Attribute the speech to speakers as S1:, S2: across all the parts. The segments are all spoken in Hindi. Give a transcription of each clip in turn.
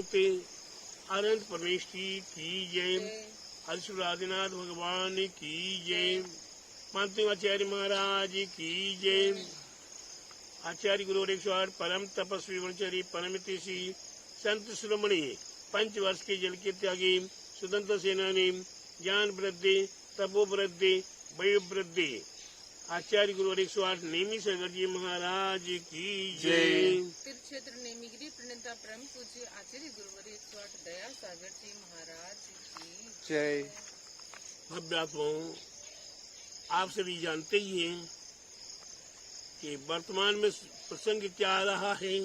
S1: युक्त अनंत परमेश्वरी की जय। हरिश्वर आदिनाथ भगवान की जय। मानते आचार्य महाराज की जय। आचार्य गुरु 108 परम तपस्वी ब्रह्मचारी परमतिशी संत शिरोमणि 5 वर्ष के जल के त्यागी स्वतंत्र सेनानी ज्ञान वृद्धि तपो वृद्धि वय वृद्धि आचार्य गुरु 108 नेमी सागर जी महाराज की जय।
S2: तीर्थक्षेत्र नेमीगिरी प्रणेता परम पूज्य आचार्य गुरुवर 108 दया सागर जी महाराज की
S3: जय।
S1: भव्यात्माओं, आप सभी जानते ही हैं कि वर्तमान में प्रसंग क्या आ रहा है।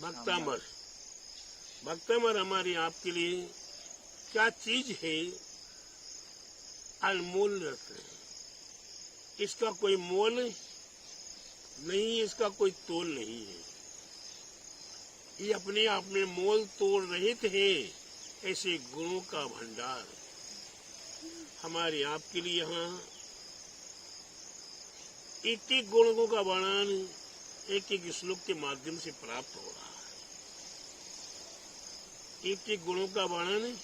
S1: भक्तामर। भक्तामर हमारे आपके लिए क्या चीज है? अनमोल रत्न है। इसका कोई मोल नहीं, इसका कोई तोल नहीं है। ये अपने आप में मोल तोड़ रहित है। ऐसे गुणों का भंडार हमारे आपके लिए यहाँ एक एक गुणों का वर्णन एक एक श्लोक के माध्यम से प्राप्त हो रहा है। एक एक गुणों का वर्णन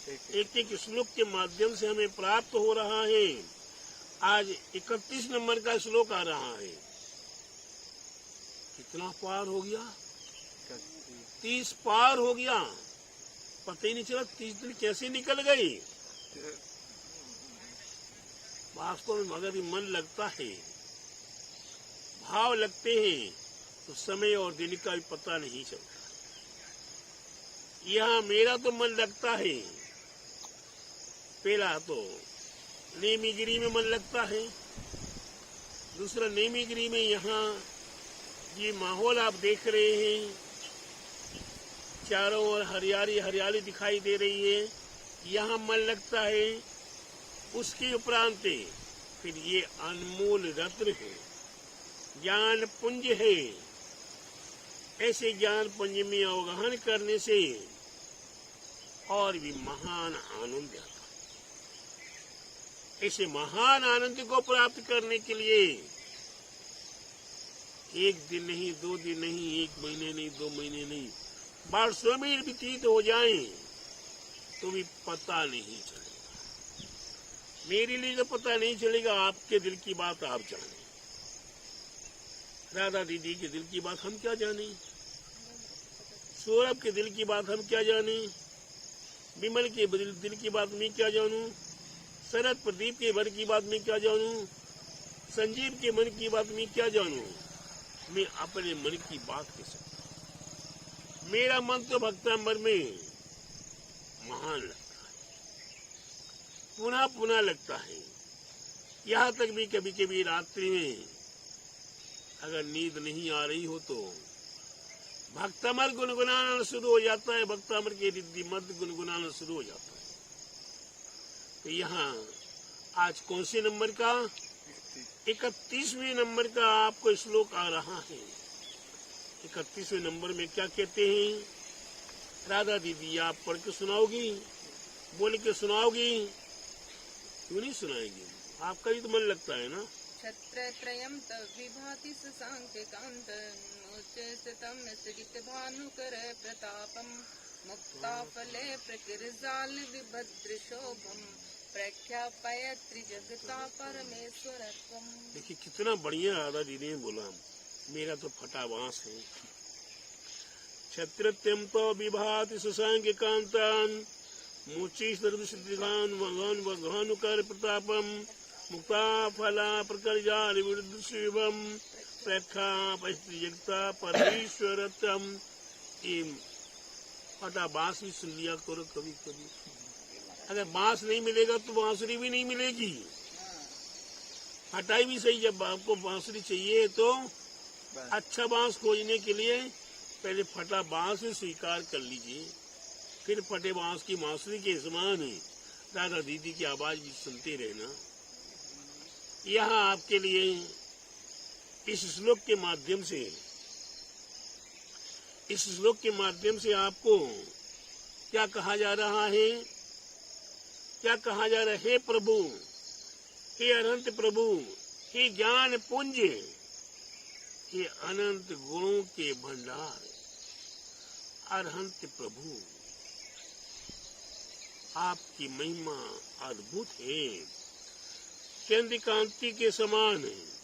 S1: एक एक श्लोक के माध्यम से हमें प्राप्त हो रहा है। आज 31 नंबर का श्लोक आ रहा है। कितना पार हो गया? 30 पार हो गया। पता ही नहीं चला 30 दिन कैसे निकल गई। वास्तव में मगर मन लगता है, भाव लगते हैं तो समय और दिन का भी पता नहीं चलता। यहाँ मेरा तो मन लगता है। पहला तो नेमीगिरी में मन लगता है। दूसरा नेमीगिरी में यहाँ ये माहौल आप देख रहे हैं, चारों ओर हरियाली हरियाली दिखाई दे रही है, यहाँ मन लगता है। उसके उपरांत फिर ये अनमोल रत्न है, ज्ञान पुंज है। ऐसे ज्ञान पुंज में अवगाहन करने से और भी महान आनंद आता है। ऐसे महान आनंद को प्राप्त करने के लिए 1 दिन नहीं, 2 दिन नहीं, 1 महीने नहीं, 2 महीने नहीं, वर्षों में व्यतीत हो जाएं तो भी पता नहीं चलेगा। मेरे लिए तो पता नहीं चलेगा। आपके दिल की बात आप जाने। राधा दीदी के दिल की बात हम क्या जाने, सौरभ के दिल की बात हम क्या जाने, विमल के दिल की बात मैं क्या जानूं, शरद प्रदीप के मन की बात मैं क्या जानूं, संजीव के मन की बात मैं क्या जानूं। मैं अपने मन की बात कह सकता हूं। मेरा मन तो भक्तामर में महान लगता है, पुनः पुनः लगता है। यहाँ तक भी कभी कभी रात्रि में अगर नींद नहीं आ रही हो तो भक्तामर गुनगुनाना शुरू हो जाता है। भक्तामर के रिद्धि मध्य गुनगुनाना शुरू हो जाता है। तो यहाँ आज कौन से नंबर का? 31वें नंबर का आपको श्लोक आ रहा है। 31वें नंबर में क्या कहते हैं? राधा दीदी आप पढ़ के सुनाओगी, बोल के सुनाओगी? क्यों नहीं सुनाएगी? आपका भी तो मन लगता है ना।
S2: छत्रत्रयं तद्विभाति ससाङ्ख्यकान्तमुच्चे स्थितं स्थित भानुकर प्रतापं मुक्ताफले प्रकिरजाल विभद्रशोभं प्रख्यापयत्रि जगता परमेश्वरत्वम्।
S1: देखिए कितना बढ़िया राधा दीदी ने बोला। मेरा तो फटा बांस है। छत्रत्यम तो विभाति ससाङ्ख्यकान्तान् मुच्चे सर्वसिद्धिकान् भानुकर प्रतापम मुक्ता फला प्रकर्जाल विरुद्ध शिवम प्रेक्षा जगता परमेश्वरत्वम। फटा बांस भी सुन लिया करो कभी कभी। अगर बांस नहीं मिलेगा तो बांसुरी भी नहीं मिलेगी। फटाई भी सही। जब आपको बांसुरी चाहिए तो अच्छा बांस खोजने के लिए पहले फटा बांस स्वीकार कर लीजिए, फिर फटे बांस की बांसुरी के समान राधा दीदी की आवाज भी सुनते रहना। यहाँ आपके लिए इस श्लोक के माध्यम से आपको क्या कहा जा रहा है? क्या कहा जा रहा है? हे प्रभु, हे अनंत प्रभु, हे ज्ञान पुंज, हे अनंत गुणों के भंडार, अरहंत प्रभु, आपकी महिमा अद्भुत है, चंद्र कांति के समान है।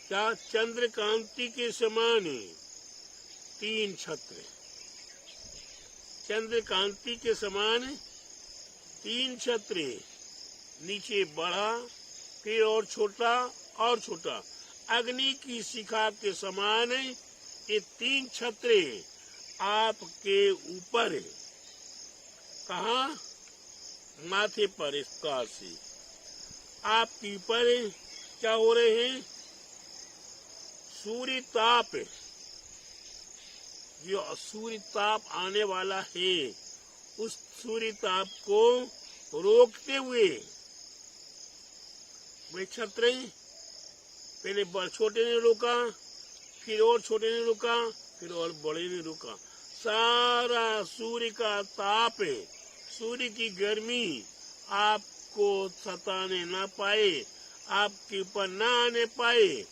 S1: क्या चंद्र कांति के समान है? 3 छत्र, चंद्र कांति के समान 3 छत्र, नीचे बड़ा, फिर और छोटा और छोटा, अग्नि की शिखा के समान ये 3 छत्र आपके ऊपर है। कहाँ? माथे पर। इस प्रकार से आपके ऊपर क्या हो रहे हैं? सूर्य ताप, जो सूर्य ताप आने वाला है, उस सूर्य ताप को रोकते हुए वे छत्र पहले छोटे ने रोका, फिर और छोटे ने रोका, फिर और बड़े ने रोका। सारा सूर्य का ताप, सूर्य की गर्मी आपको सताने ना पाए, आपके ऊपर ना आने पाए,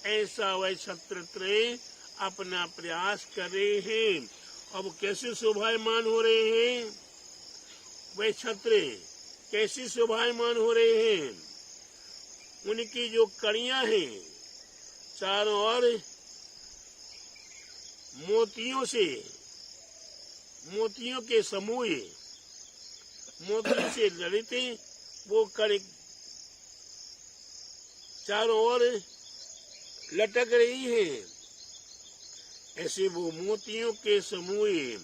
S1: ऐसा वह छत्र अपना प्रयास कर रहे हैं। अब कैसे शोभायमान हो रहे हैं? वह छत्र कैसे शोभायमान हो रहे हैं? उनकी जो कड़ियां हैं चारों ओर मोतियों के समूह, मोतियों से ललित वो कड़ी चारों ओर लटक रही है। ऐसे वो मोतियों के समूह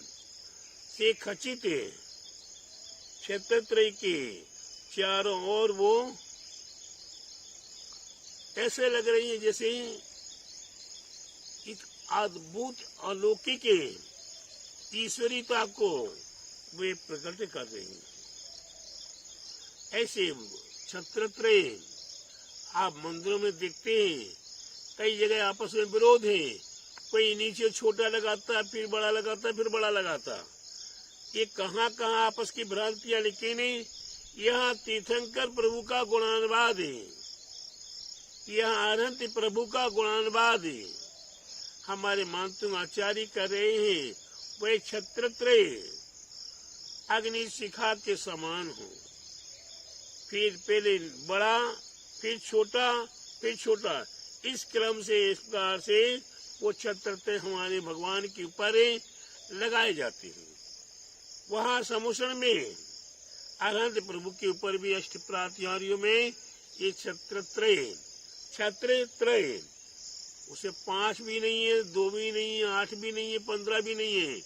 S1: से खचित छत्रत्रय के चारों ओर वो ऐसे लग रही है जैसे एक अद्भुत अलौकिक ईश्वरीयता को वे प्रकट कर रही हैं। ऐसे छत्रत्रय आप मंदिरों में देखते हैं, कई जगह आपस में विरोध है, कोई नीचे छोटा लगाता, फिर बड़ा लगाता, फिर बड़ा लगाता। ये कहाँ कहाँ आपस की भ्रांतियां, लेकिन यहाँ तीर्थंकर प्रभु का गुणानुवाद है, यहाँ अरहंत प्रभु का गुणानुवाद है। हमारे मानतुंग आचार्य कर रहे हैं, वह छत्रत्रय अग्नि शिखा के समान हो, फिर पहले बड़ा, फिर छोटा, फिर छोटा, इस क्रम से, इस प्रकार से वो छत्रत्रय हमारे भगवान के ऊपर लगाए जाते हैं। वहाँ समुसण में अरहंत प्रभु के ऊपर भी अष्ट प्रातिहार्यों में ये छत्रत्रय उसे 5 भी नहीं है, 2 भी नहीं है, 8 भी नहीं है, 15 भी नहीं है।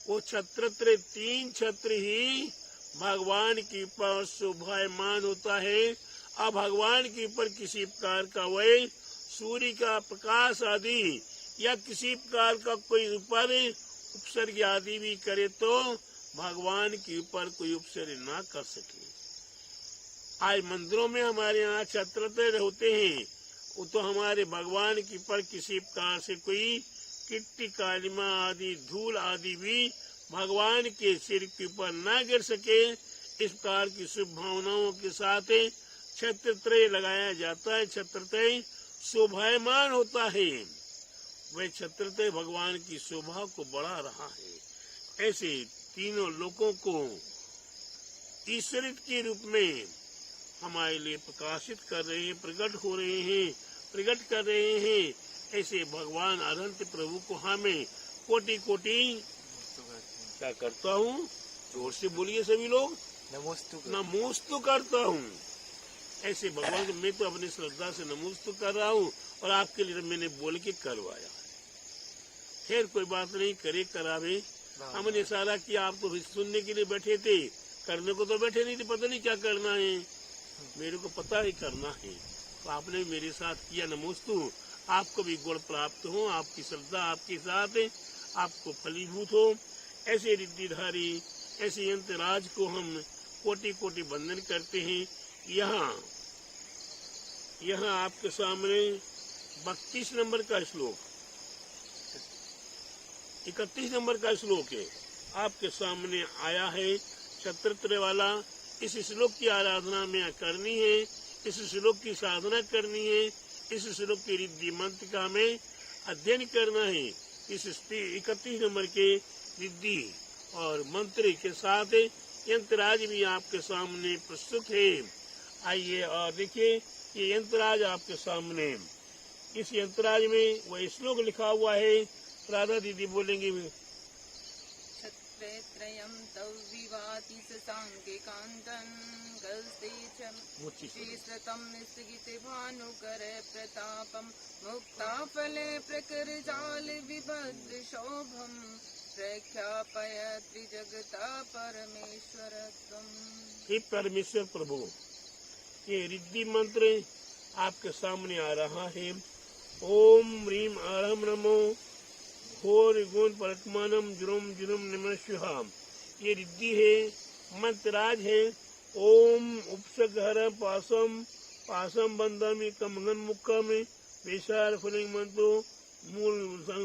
S1: वो छत्रत्रय 3 छत्र ही भगवान के ऊपर शोभायमान होता है। अब भगवान के ऊपर किसी प्रकार का वह सूर्य का प्रकाश आदि या किसी प्रकार का कोई ऊपर उपसर्ग आदि भी करे तो भगवान के ऊपर कोई उपसर्ग ना कर सके। आज मंदिरों में हमारे यहाँ छत्रत्रय होते हैं, वो तो हमारे भगवान के ऊपर किसी प्रकार से कोई कीर्ति कालिमा आदि धूल आदि भी भगवान के सिर के ऊपर न गिर सके, इस प्रकार की शुभ भावनाओं के साथ छत्रत्रय लगाया जाता है। छत्रत्रय शोभायमान होता है, वह छत्रत्रय भगवान की शोभा को बढ़ा रहा है। ऐसे तीनों लोगों को ईश्वरित के रूप में हमारे लिए प्रकाशित कर रहे हैं, प्रकट कर रहे हैं। ऐसे भगवान अरहंत प्रभु को हमें कोटि कोटि क्या करता हूँ, जोर से बोलिए सभी लोग, नमोस्तु करता हूँ। ऐसे भगवान को मैं तो अपनी श्रद्धा से नमोस्तु कर रहा हूँ, और आपके लिए मैंने बोल के करवाया। खैर कोई बात नहीं, करे करावे, हमने सारा किया, आप तो सुनने के लिए बैठे थे, करने को तो बैठे नहीं थे, पता नहीं क्या करना है, मेरे को पता ही करना है, तो आपने मेरे साथ किया। नमोस्तु, आपको भी गुण प्राप्त हो, आपकी श्रद्धा आपके साथ आपको फलीभूत हो। ऐसे रिद्धिधारी, ऐसे यंत्रराज को हम कोटि कोटि वंदन करते हैं। यहाँ आपके सामने 32 नंबर का श्लोक, 31 नंबर का श्लोक है, आपके सामने आया है छत्रत्रय वाला। इस श्लोक की आराधना में करनी है, इस श्लोक की साधना करनी है, इस श्लोक की रिद्धि मंत्र का हमें अध्ययन करना है। इस 31 नंबर के रिद्धि और मंत्र के साथ यंत्रराज भी आपके सामने प्रस्तुत है। आइए और देखिए ये यंत्रराज आपके सामने। इस यंत्रराज में वह श्लोक लिखा हुआ है, राधा दीदी बोलेंगे।
S2: क्षत्रेत्रयं तव विवाति सांख्यकांतं गलते च श्रीसतम स्थगिते भानुकर प्रतापम मुक्ताफले प्रकर जाल विभद्र शोभम प्रख्यापय त्रिजगता परमेश्वरत्वम्।
S1: हे परमेश्वर प्रभु, ये रिद्धि मंत्र आपके सामने आ रहा है। ओम ह्रीम आरम नमो घोर गुण परत्मानम जुरुम जुरुम नमः शिवाय। ये रिद्धि है, मंत्रराज है। ओम उपसघर पासम पासम बंदमी कमगन मुक्कम विशाल फलिंग मंत्रो मूल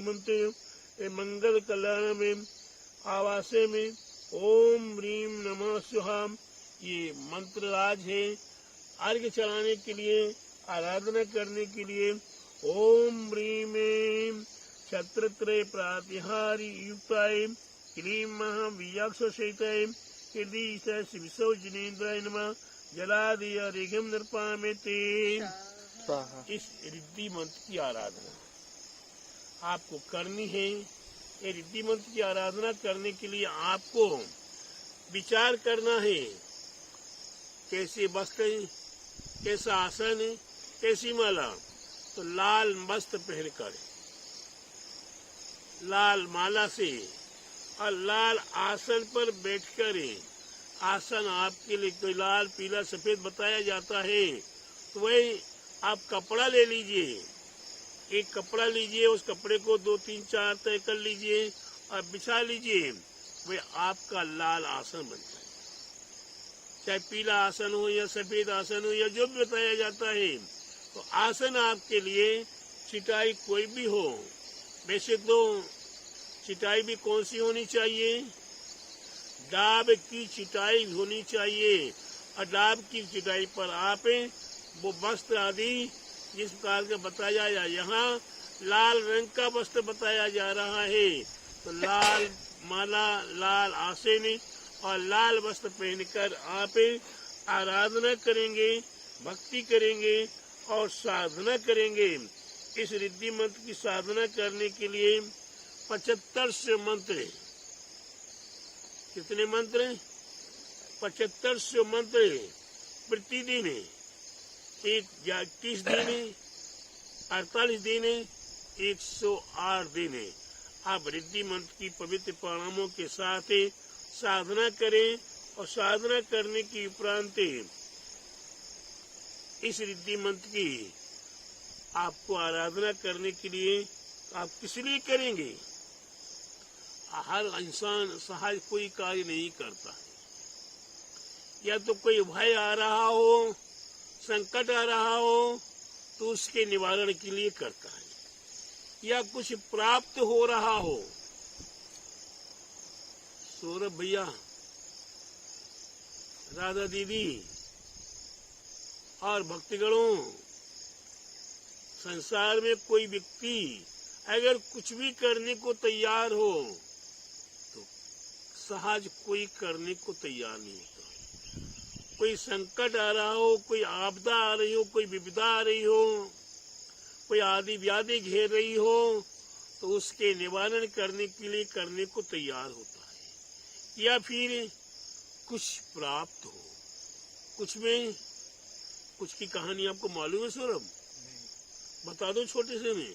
S1: मंत्र मंगल कल्याण में आवासे में ओम ह्रीम नमः शिवाय। ये मंत्रराज है। अर्घ्य चलाने के लिए, आराधना करने के लिए ओम ह्रीम छत्रत्रय प्रातिहारी युक्ताय क्लीं महावीयाक्ष सहिताय हृदय विसर्जनेन्द्राय नमः जलादि रिघम नृपामेते। इस रिद्धि मंत्र की आराधना आपको करनी है। ये रिद्धि मंत्र की आराधना करने के लिए आपको विचार करना है, कैसे वस्त्र, कैसा आसन, कैसी माला। तो लाल वस्त्र पहनकर, लाल माला से और लाल आसन पर बैठकर, आसन आपके लिए कोई लाल पीला सफेद बताया जाता है, तो वही आप कपड़ा ले लीजिए। एक कपड़ा लीजिए, उस कपड़े को 2 3 4 तय कर लीजिए और बिछा लीजिए। वह आपका लाल आसन बन जाए। चाहे पीला आसन हो या सफेद आसन हो या जो भी बताया जाता है, तो आसन आपके लिए चिटाई कोई भी हो। वैसे तो चिटाई भी कौन सी होनी चाहिए? डाब की चिटाई होनी चाहिए। और डाब की चिटाई पर आप वो वस्त्र आदि जिस प्रकार का बताया जा, यहाँ लाल रंग का वस्त्र बताया जा रहा है, तो लाल माला, लाल आसन और लाल वस्त्र पहनकर आप आराधना करेंगे, भक्ति करेंगे और साधना करेंगे। इस रिद्धि मंत्र की साधना करने के लिए 75 मंत्र। कितने मंत्र? 75 मंत्र प्रतिदिन, 30 दिन, 48 दिन, 108 दिन आप रिद्धि मंत्र की पवित्र प्रणामों के साथ साधना करें। और साधना करने की उपरांत इस रिद्धि मंत्र की आपको आराधना करने के लिए आप किस लिए करेंगे? हर इंसान सहज कोई कार्य नहीं करता है। या तो कोई भय आ रहा हो, संकट आ रहा हो, तो उसके निवारण के लिए करता है। या कुछ प्राप्त हो रहा हो। सौरभ भैया, राधा दीदी और भक्तगणों, संसार में कोई व्यक्ति अगर कुछ भी करने को तैयार हो, तो सहज कोई करने को तैयार नहीं होता। कोई संकट आ रहा हो, कोई आपदा आ रही हो, कोई विपदा आ रही हो, कोई आदि व्याधि घेर रही हो, तो उसके निवारण करने के लिए करने को तैयार होता है। या फिर कुछ प्राप्त हो। कुछ में कुछ की कहानी आपको मालूम है सौरभ? बता दो छोटे से में।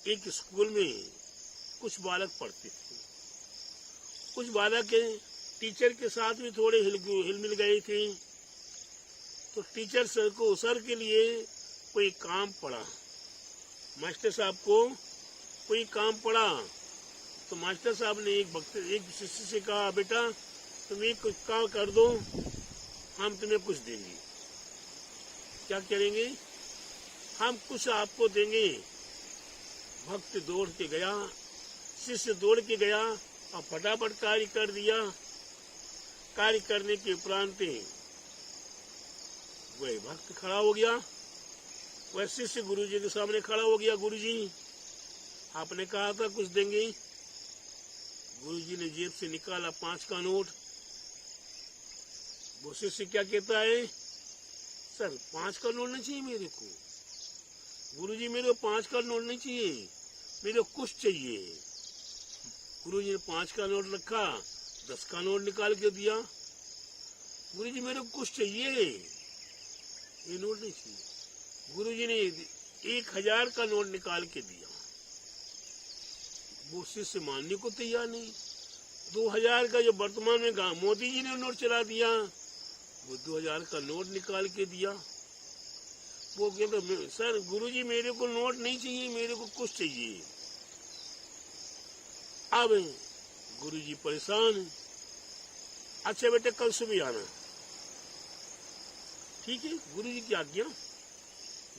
S1: एक स्कूल में कुछ बालक पढ़ते थे। कुछ बालक टीचर के साथ भी थोड़े हिल मिल गए थे। तो टीचर सर के लिए कोई काम पड़ा। मास्टर साहब को कोई काम पड़ा, तो मास्टर साहब ने एक शिष्य से कहा, बेटा तुम एक कुछ काम कर दो, हम तुम्हें कुछ देंगे। क्या करेंगे? हम कुछ आपको देंगे। भक्त दौड़ के गया, शिष्य दौड़ के गया और फटाफट कार्य कर दिया। कार्य करने के उपरांत वह भक्त खड़ा हो गया, वह शिष्य गुरुजी के सामने खड़ा हो गया। गुरुजी, आपने कहा था कुछ देंगे। गुरुजी ने जेब से निकाला 5 का नोट। वो शिष्य क्या कहता है, सर 5 का नोट नहीं चाहिए मेरे को, गुरुजी मेरे को 5 का नोट नहीं चाहिए, मेरे को कुछ चाहिए। गुरुजी ने 5 का नोट रखा, 10 का नोट निकाल के दिया। गुरुजी मेरे को कुछ चाहिए, ये नोट नहीं चाहिए। गुरुजी ने 1000 का नोट निकाल के दिया। वो शिष्य मानने को तैयार नहीं। 2000 का जो वर्तमान में मोदी जी ने नोट चला दिया, वो 2000 का नोट निकाल के दिया। वो कहते सर गुरुजी मेरे को नोट नहीं चाहिए, मेरे को कुछ चाहिए। अब गुरुजी परेशान। अच्छा बेटे कल सुबह आना। ठीक है, गुरुजी की आज्ञा,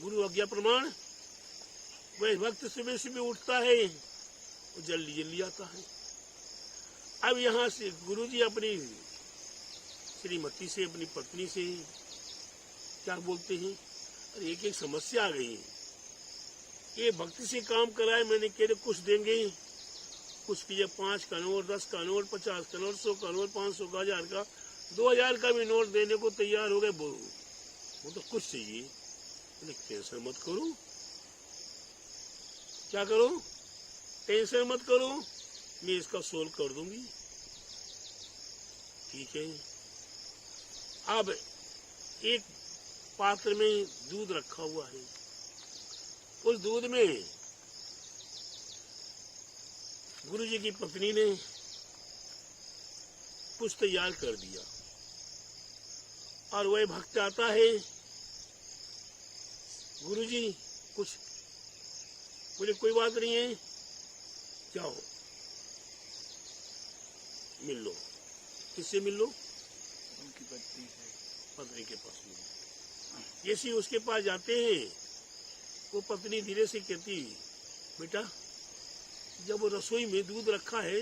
S1: गुरु आज्ञा प्रमाण। वह भक्त सुबह सुबह उठता है, वो जल्दी जल्दी आता है। अब यहाँ से गुरुजी अपनी श्रीमती से, अपनी पत्नी से क्या बोलते हैं, अरे एक समस्या आ गई। ये भक्ति से काम कराए, मैंने कह कुछ देंगे, कुछ किया 5 का नोट, 10 का नोट, 50 का नोट, 100 का नोट, 500 का, 1000 का, 2000 का भी नोट देने को तैयार हो गए। वो तो कुछ चाहिए। टेंशन मत करो, क्या करो, टेंशन मत करो, मैं इसका सोल्व कर दूंगी। ठीक है। अब एक पात्र में दूध रखा हुआ है, उस दूध में गुरुजी की पत्नी ने कुछ तैयार कर दिया और वह भक्त आता है, गुरुजी कुछ, बोले कोई बात नहीं है, जाओ मिल लो। किससे मिल लो,
S3: उनकी
S1: पत्नी के पास मिल लो। जैसे उसके पास जाते हैं, वो पत्नी धीरे से कहती, बेटा जब वो रसोई में दूध रखा है,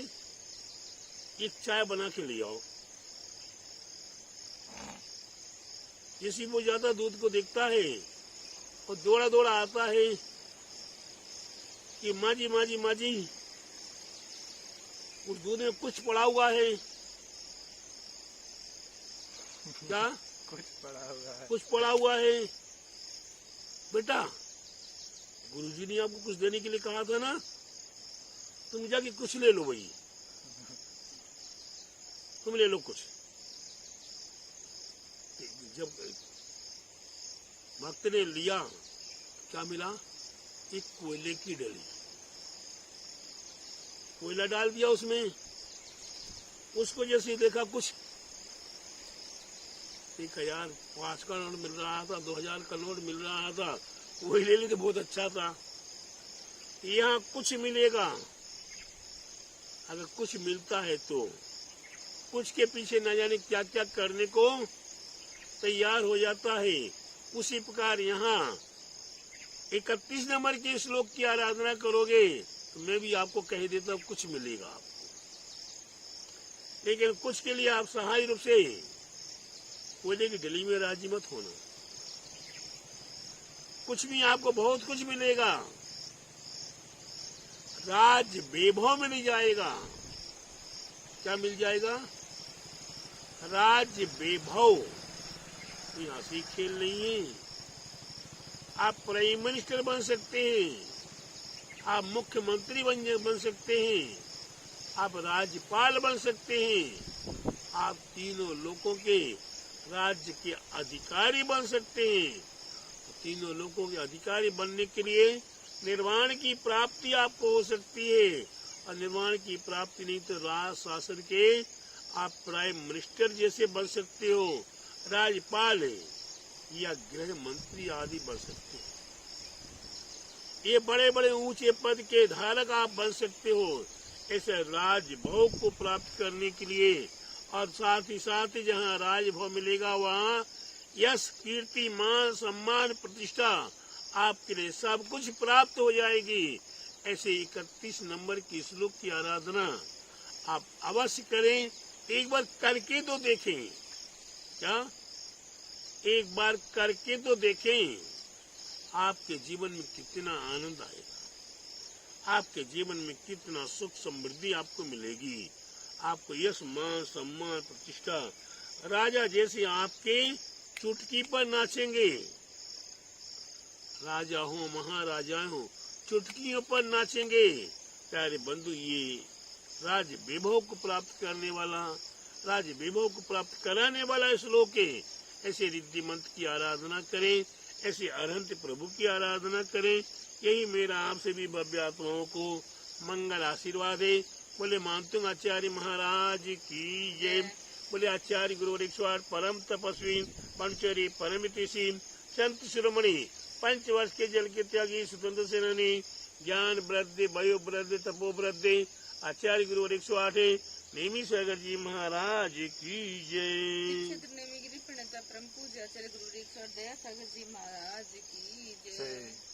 S1: एक चाय बना के ले आओ। जैसे वो ज्यादा दूध को देखता है और दौड़ा दौड़ा आता है कि माँ जी माँ जी माँ जी, उस दूध में कुछ पड़ा हुआ है। क्या
S3: कुछ पड़ा हुआ है,
S1: कुछ पड़ा हुआ है। बेटा गुरुजी ने आपको कुछ देने के लिए कहा था ना, तुम जाके कुछ ले लो भाई, तुम ले लो कुछ। जब भक्त ने लिया, क्या मिला, एक कोयले की डली। कोयला डाल दिया उसमें, उसको जैसे देखा कुछ 1000 5 का नोट मिल रहा था, 2000 का नोट मिल रहा था, वही ले ली तो बहुत अच्छा था। यहाँ कुछ मिलेगा, अगर कुछ मिलता है तो कुछ के पीछे न जाने क्या क्या करने को तैयार हो जाता है। उसी प्रकार यहाँ 31 नंबर के श्लोक की आराधना करोगे तो मैं भी आपको कह देता हूँ कुछ मिलेगा आपको, लेकिन कुछ के लिए आप सहाय रूप से कोयले की डली में राजी मत होना। कुछ भी आपको बहुत कुछ मिलेगा, राज वैभव मिल जाएगा। क्या मिल जाएगा, राज वैभव। यहाँ से खेल नहीं है। आप प्राइम मिनिस्टर बन सकते हैं, आप मुख्यमंत्री बन सकते हैं, आप राज्यपाल बन सकते हैं, आप तीनों लोगों के राज्य के अधिकारी बन सकते हैं। तो तीनों लोगों के अधिकारी बनने के लिए निर्वाण की प्राप्ति आपको हो सकती है, और निर्वाण की प्राप्ति नहीं तो राज शासन के आप प्राइम मिनिस्टर जैसे बन सकते हो, राज्यपाल या गृह मंत्री आदि बन सकते हैं। ये बड़े बड़े ऊंचे पद के धारक आप बन सकते हो। ऐसे राजभोग को प्राप्त करने के लिए, और साथ ही जहाँ राजभोग मिलेगा वहाँ यश कीर्ति मान सम्मान प्रतिष्ठा आपके लिए सब कुछ प्राप्त हो जाएगी। ऐसे 31 नंबर की श्लोक की आराधना आप अवश्य करें। एक बार करके तो देखें, क्या एक बार करके तो देखें, आपके जीवन में कितना आनंद आएगा। आपके जीवन में कितना सुख समृद्धि आपको मिलेगी। आपको यश मान सम्मान प्रतिष्ठा राजा जैसे आपके चुटकी पर नाचेंगे। राजा हो महाराजा हो चुटकियों पर नाचेंगे। प्यारे बंधु, ये राज वैभव को प्राप्त करने वाला, राज वैभव को प्राप्त कराने वाला श्लोक है। ऐसे रिद्धि मंत्र की आराधना करें, ऐसे अरहंत प्रभु की आराधना करें। यही मेरा आपसे भी भव्य आत्माओं को मंगल आशीर्वाद है। बोले मानतुंग आचार्य महाराज की जय। बोले आचार्य गुरु 108 परम तपस्वी पंचरी परमितिशी संत शिरोमणि 5 वर्ष के जल के त्यागी स्वतंत्र सेनानी ज्ञान वृद्धि वयो वृद्धि तपो वृद्धि आचार्य गुरु 108 नेमी सागर जी महाराज की जय।
S2: क्षेत्र नेमीगिरी प्रणेता परम पूज्य आचार्य गुरु 108 दया सागर जी महाराज की जय।